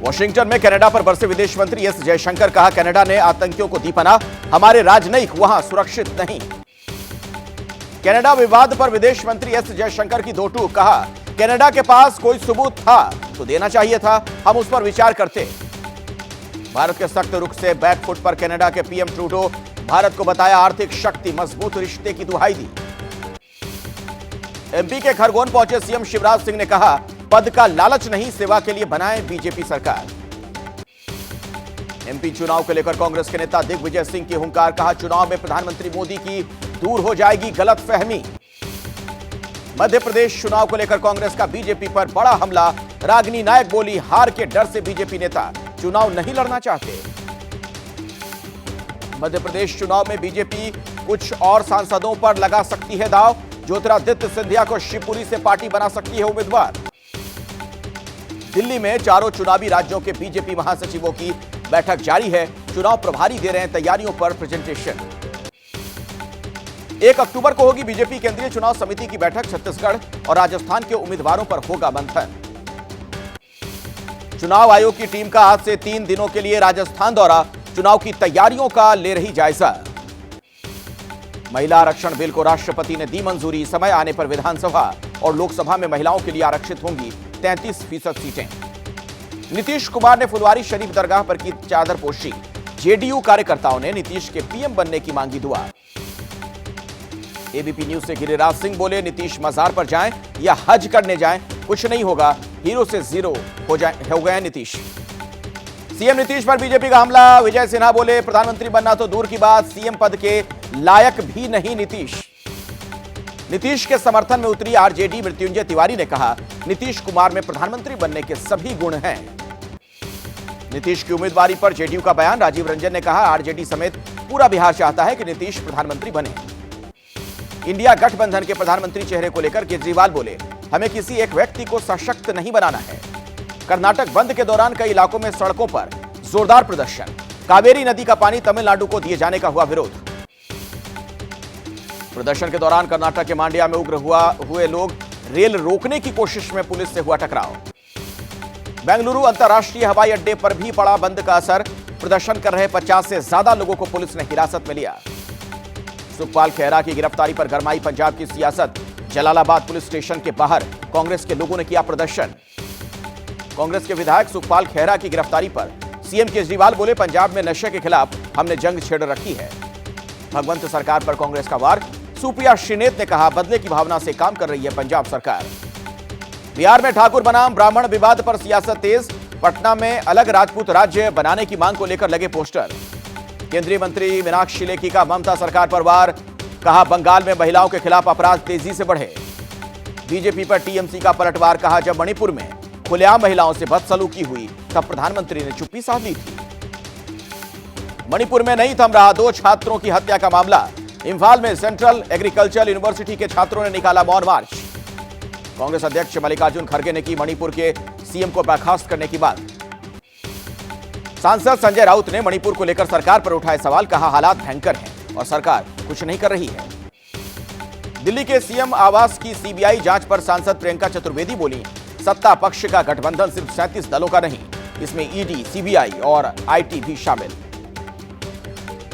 Washington में Canada पर बरसे विदेश मंत्री एस जयशंकर। कहा, कनाडा ने आतंकियों को दी पनाह, हमारे राजनयिक वहां सुरक्षित नहीं। कनाडा विवाद पर विदेश मंत्री एस जयशंकर की दो टूक। कहा, कनाडा के पास कोई सबूत था तो देना चाहिए था, हम उस पर विचार करते। भारत के सख्त रुख से बैकफुट पर कनाडा के पीएम ट्रूडो। भारत को बताया आर्थिक शक्ति, मजबूत रिश्ते की दुहाई दी। एमपी के खरगोन पहुंचे सीएम शिवराज सिंह ने कहा, पद का लालच नहीं, सेवा के लिए बनाए बीजेपी सरकार। एमपी चुनाव को लेकर कांग्रेस के नेता दिग्विजय सिंह की हुंकार। कहा, चुनाव में प्रधानमंत्री मोदी की दूर हो जाएगी गलतफहमी। मध्य प्रदेश चुनाव को लेकर कांग्रेस का बीजेपी पर बड़ा हमला। रागिनी नायक बोली, हार के डर से बीजेपी नेता चुनाव नहीं लड़ना चाहते। मध्य प्रदेश चुनाव में बीजेपी कुछ और सांसदों पर लगा सकती है दांव। ज्योतिरादित्य सिंधिया को शिवपुरी से पार्टी बना सकती है उम्मीदवार। दिल्ली में चारों चुनावी राज्यों के बीजेपी महासचिवों की बैठक जारी है। चुनाव प्रभारी दे रहे हैं तैयारियों पर प्रेजेंटेशन। 1 अक्टूबर को होगी बीजेपी केंद्रीय चुनाव समिति की बैठक। छत्तीसगढ़ और राजस्थान के उम्मीदवारों पर होगा मंथन। चुनाव आयोग की टीम का आज से 3 दिनों के लिए राजस्थान दौरा। चुनाव की तैयारियों का ले रही जायजा। महिला आरक्षण बिल को राष्ट्रपति ने दी मंजूरी। समय आने पर विधानसभा और लोकसभा में महिलाओं के लिए आरक्षित होंगी 33% सीटें। नीतीश कुमार ने फुलवारी शरीफ दरगाह पर की चादर पोशी। जेडीयू कार्यकर्ताओं ने नीतीश के पीएम बनने की मांगी दुआ। एबीपी न्यूज से गिरिराज सिंह बोले, नीतीश मजार पर जाएं या हज करने जाएं, कुछ नहीं होगा, हीरो से जीरो हो गए नीतीश। सीएम नीतीश पर बीजेपी का हमला। विजय सिन्हा बोले, प्रधानमंत्री बनना तो दूर की बात, सीएम पद के लायक भी नहीं नीतीश। नीतीश के समर्थन में उतरी आरजेडी। मृत्युंजय तिवारी ने कहा, नीतीश कुमार में प्रधानमंत्री बनने के सभी गुण हैं। नीतीश की उम्मीदवारी पर जेडीयू का बयान। राजीव रंजन ने कहा, आरजेडी समेत पूरा बिहार चाहता है कि नीतीश प्रधानमंत्री बने। इंडिया गठबंधन के प्रधानमंत्री चेहरे को लेकर केजरीवाल बोले, हमें किसी एक व्यक्ति को सशक्त नहीं बनाना है। कर्नाटक बंद के दौरान कई इलाकों में सड़कों पर जोरदार प्रदर्शन। कावेरी नदी का पानी तमिलनाडु को दिए जाने का हुआ विरोध। प्रदर्शन के दौरान कर्नाटक के मांड्या में उग्र हुए लोग। रेल रोकने की कोशिश में पुलिस से हुआ टकराव। बेंगलुरु अंतर्राष्ट्रीय हवाई अड्डे पर भी पड़ा बंद का असर। प्रदर्शन कर रहे 50 से ज्यादा लोगों को पुलिस ने हिरासत में लिया। सुखपाल खेहरा की गिरफ्तारी पर गरमाई पंजाब की सियासत। जलालाबाद पुलिस स्टेशन के बाहर कांग्रेस के लोगों ने किया प्रदर्शन। कांग्रेस के विधायक सुखपाल खेहरा की गिरफ्तारी पर सीएम केजरीवाल बोले, पंजाब में नशे के खिलाफ हमने जंग छेड़ रखी है। भगवंत सरकार पर कांग्रेस का वार। सुप्रिया श्रीनेत ने कहा, बदले की भावना से काम कर रही है पंजाब सरकार। बिहार में ठाकुर बनाम ब्राह्मण विवाद पर सियासत तेज। पटना में अलग राजपूत राज्य बनाने की मांग को लेकर लगे पोस्टर। केंद्रीय मंत्री मीनाक्षी लेखी का ममता सरकार पर वार। कहा, बंगाल में महिलाओं के खिलाफ अपराध तेजी से बढ़े। बीजेपी पर टीएमसी का पलटवार। कहा, जब मणिपुर में खुलेआम महिलाओं से बदसलूकी हुई तब प्रधानमंत्री ने चुप्पी साध ली थी। मणिपुर में नहीं थम रहा 2 छात्रों की हत्या का मामला। इंफाल में सेंट्रल एग्रीकल्चरल यूनिवर्सिटी के छात्रों ने निकाला मौन मार्च। कांग्रेस अध्यक्ष मल्लिकार्जुन खड़गे ने की मणिपुर के सीएम को बर्खास्त करने की बात। सांसद संजय राउत ने मणिपुर को लेकर सरकार पर उठाए सवाल। कहा, हालात भयंकर हैं और सरकार कुछ नहीं कर रही है। दिल्ली के सीएम आवास की सीबीआई जांच पर सांसद प्रियंका चतुर्वेदी बोली, सत्ता पक्ष का गठबंधन सिर्फ 37 दलों का नहीं, इसमें ईडी, सीबीआई और आईटी भी शामिल।